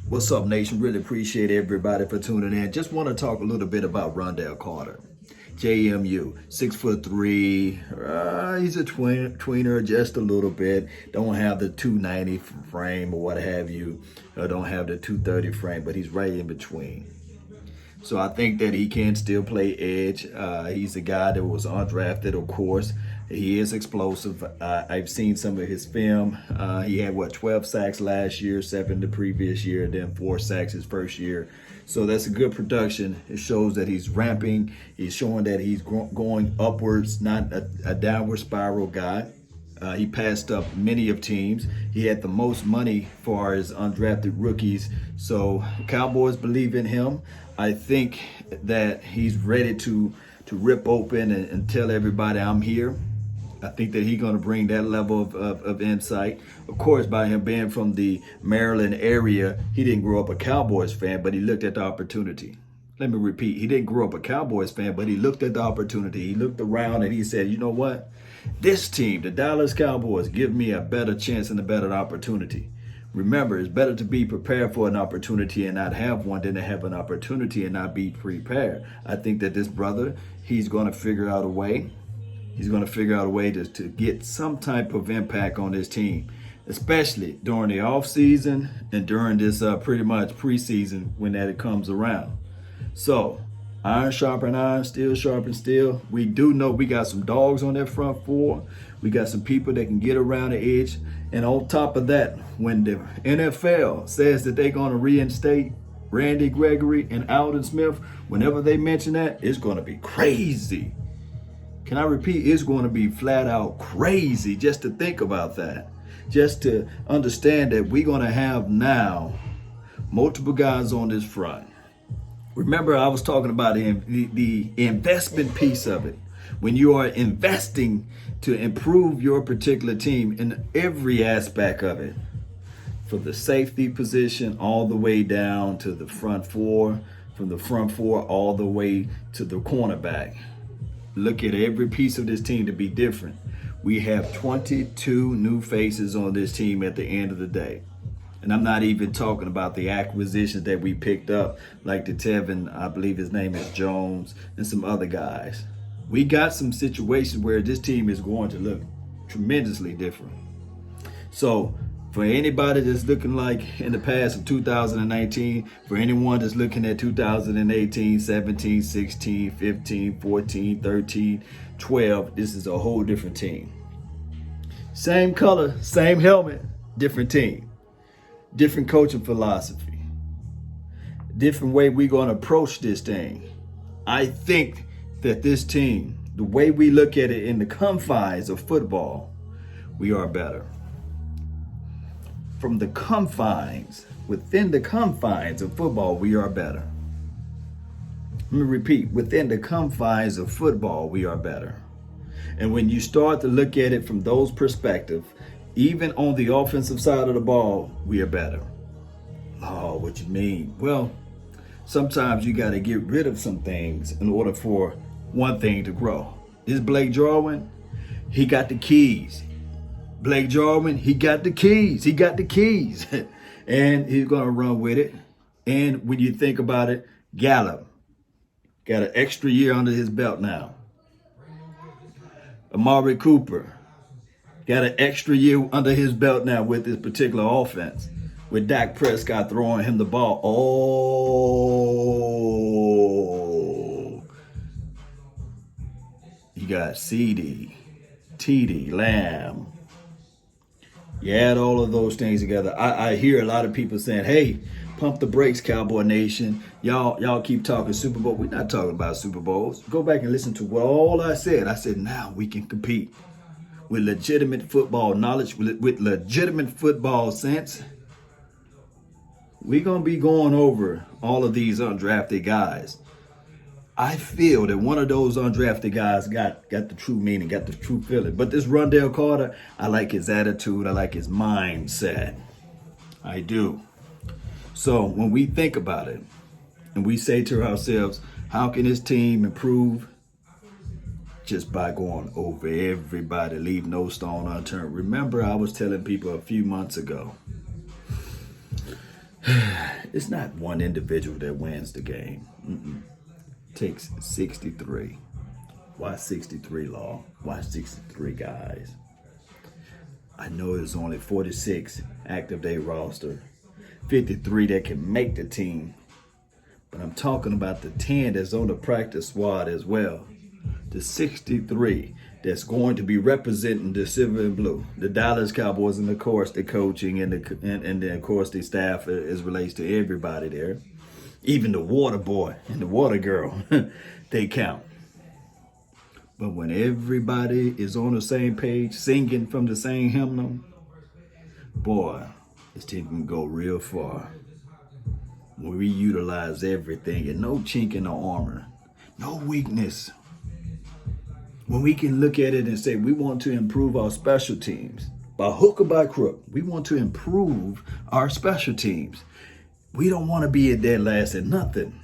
What's up, nation? Really appreciate everybody for tuning in. Just want to talk a little bit about Rondell Carter. JMU, 6'3". He's a tweener just a little bit. Don't have the 290 frame or what have you. Or don't have the 230 frame, but he's right in between. So I think that he can still play edge. He's a guy that was undrafted, of course. He is explosive. I've seen some of his film. He had, 12 sacks last year, 7 the previous year, then 4 sacks his first year. So that's a good production. It shows that he's ramping. He's showing that he's going upwards, not a downward spiral guy. He passed up many of teams. He had the most money for his undrafted rookies. So Cowboys believe in him. I think that he's ready to rip open and tell everybody I'm here. I think that he's going to bring that level of insight. Of course, by him being from the Maryland area, he didn't grow up a Cowboys fan, but he looked at the opportunity. Let me repeat, he didn't grow up a Cowboys fan, but he looked at the opportunity. He looked around and he said, you know what? This team, the Dallas Cowboys, give me a better chance and a better opportunity. Remember, it's better to be prepared for an opportunity and not have one than to have an opportunity and not be prepared. I think that this brother, he's going to figure out a way. He's going to figure out a way to get some type of impact on this team, especially during the offseason and during this pretty much preseason when that comes around. So, iron sharpen iron, steel sharpen steel. We do know we got some dogs on that front four. We got some people that can get around the edge. And on top of that, when the NFL says that they're going to reinstate Randy Gregory and Alden Smith, whenever they mention that, it's going to be crazy. Can I repeat? It's going to be flat out crazy just to think about that. Just to understand that we're going to have now multiple guys on this front. Remember, I was talking about the investment piece of it. When you are investing to improve your particular team in every aspect of it, from the safety position all the way down to the front four, from the front four all the way to the cornerback. Look at every piece of this team to be different. We have 22 new faces on this team at the end of the day. And I'm not even talking about the acquisitions that we picked up, like the Tevin, I believe his name is Jones, and some other guys. We got some situations where this team is going to look tremendously different. So for anybody that's looking like in the past of 2019, for anyone that's looking at 2018, 17, 16, 15, 14, 13, 12, this is a whole different team. Same color, same helmet, different team. Different coaching philosophy, different way we're going to approach this thing. I think that this team, the way we look at it in the confines of football, we are better. From the confines, within the confines of football, we are better. Let me repeat, within the confines of football, we are better. And when you start to look at it from those perspectives, even on the offensive side of the ball, we are better. Oh, what you mean? Well, sometimes you got to get rid of some things in order for one thing to grow. This Blake Jarwin, he got the keys. Blake Jarwin, he got the keys. He got the keys. And he's going to run with it. And when you think about it, Gallup got an extra year under his belt now. Amari Cooper got an extra year under his belt now with this particular offense. With Dak Prescott throwing him the ball. Oh. You got CeeDee Lamb. You add all of those things together. I hear a lot of people saying, hey, pump the brakes, Cowboy Nation. Y'all keep talking Super Bowl. We're not talking about Super Bowls. Go back and listen to what all I said. I said, now we can compete. With legitimate football knowledge, with legitimate football sense, we're going to be going over all of these undrafted guys. I feel that one of those undrafted guys got the true meaning, got the true feeling. But this Rondell Carter, I like his attitude. I like his mindset. I do. So when we think about it and we say to ourselves, how can this team improve? Just by going over everybody, leave no stone unturned. Remember, I was telling people a few months ago, It's not one individual that wins the game. It takes 63. Why 63, Law? Why 63 guys? I know there's only 46 active day roster, 53 that can make the team. But I'm talking about the 10 that's on the practice squad as well. The 63 that's going to be representing the silver and blue, the Dallas Cowboys, and of course the coaching and then of course the staff as relates to everybody there. Even the water boy and the water girl, they count. But when everybody is on the same page, singing from the same hymnal, boy, this team can go real far. When we utilize everything and no chink in the armor, no weakness. When we can look at it and say we want to improve our special teams, by hook or by crook, we want to improve our special teams. We don't want to be at dead last at nothing.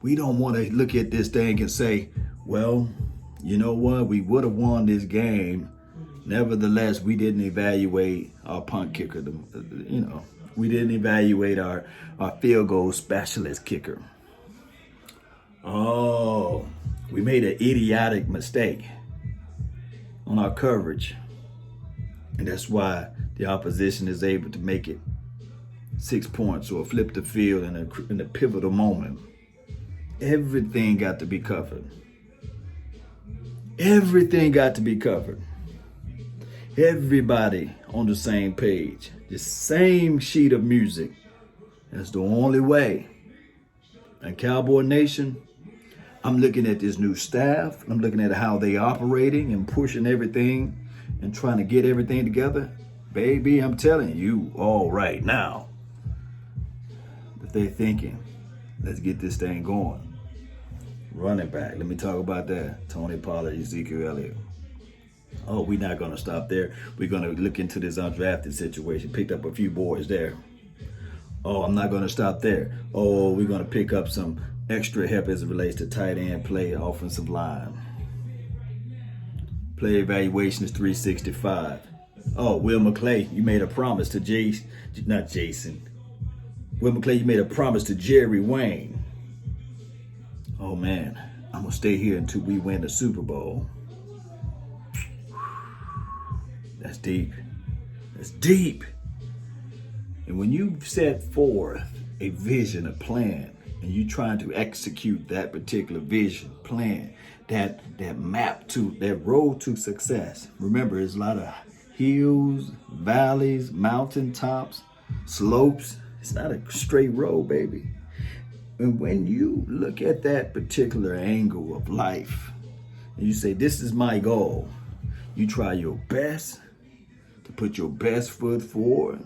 We don't want to look at this thing and say, well, you know what, we would have won this game. Nevertheless, we didn't evaluate our punt kicker. We didn't evaluate our field goal specialist kicker. Oh, we made an idiotic mistake on our coverage. And that's why the opposition is able to make it 6 points or flip the field in a pivotal moment. Everything got to be covered. Everything got to be covered. Everybody on the same page, the same sheet of music. That's the only way. And Cowboy Nation, I'm looking at this new staff. I'm looking at how they operating and pushing everything and trying to get everything together. Baby, I'm telling you all right now that they're thinking, let's get this thing going. Running back, let me talk about that. Tony Pollard, Ezekiel Elliott. Oh, we're not going to stop there. We're going to look into this undrafted situation. Picked up a few boys there. Oh, I'm not going to stop there. Oh, we're going to pick up some extra help as it relates to tight end play, offensive line. Play evaluation is 365. Oh, Will McClay, you made a promise to Will McClay, you made a promise to Jerry Wayne. Oh man, I'm going to stay here until we win the Super Bowl. That's deep. That's deep. And when you set forth a vision, a plan, and you trying to execute that particular vision, plan, that map to, that road to success. Remember, there's a lot of hills, valleys, mountaintops, slopes. It's not a straight road, baby. And when you look at that particular angle of life, and you say, this is my goal, you try your best to put your best foot forward.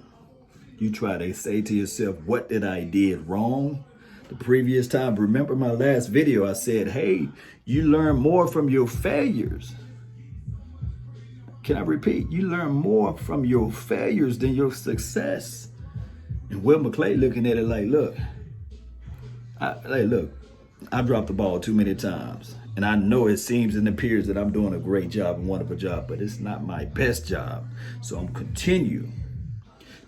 You try to say to yourself, what did I did wrong the previous time? Remember my last video, I said, hey, you learn more from your failures. Can I repeat? You learn more from your failures than your success. And Will McClay looking at it like, look, I dropped the ball too many times. And I know it seems and appears that I'm doing a great job and wonderful job, but it's not my best job. So I'm continue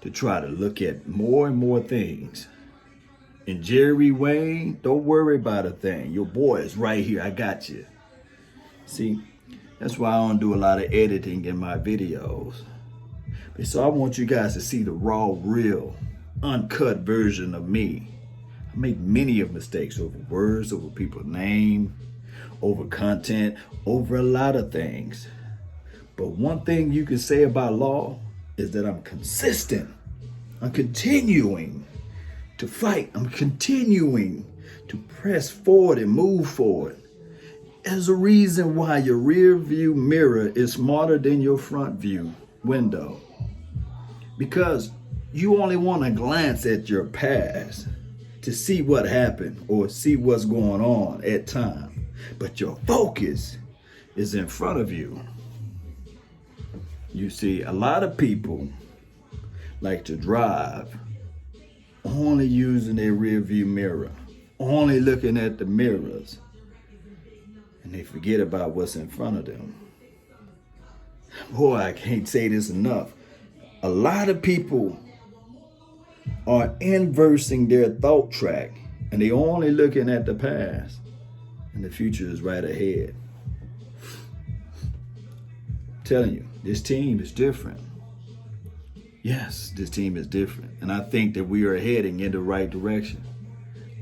to try to look at more and more things. And Jerry Wayne, don't worry about a thing. Your boy is right here. I got you. See, that's why I don't do a lot of editing in my videos. So I want you guys to see the raw, real, uncut version of me. I made many of mistakes over words, over people's name, over content, over a lot of things. But one thing you can say about Law is that I'm consistent. I'm continuing to fight. I'm continuing to press forward and move forward. There's a reason why your rear view mirror is smarter than your front view window. Because you only want to glance at your past to see what happened or see what's going on at time. But your focus is in front of you. You see, a lot of people like to drive only using their rear view mirror, only looking at the mirrors, and they forget about what's in front of them. Boy, I can't say this enough. A lot of people are inversing their thought track, and they only looking at the past, and the future is right ahead. I'm telling you, this team is different. Yes, this team is different, and I think that we are heading in the right direction.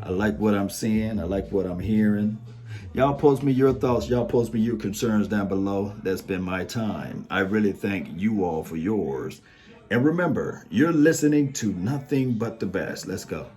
I like what I'm seeing. I like what I'm hearing. Y'all post me your thoughts. Y'all post me your concerns down below. That's been my time. I really thank you all for yours. And remember, you're listening to nothing but the best. Let's go.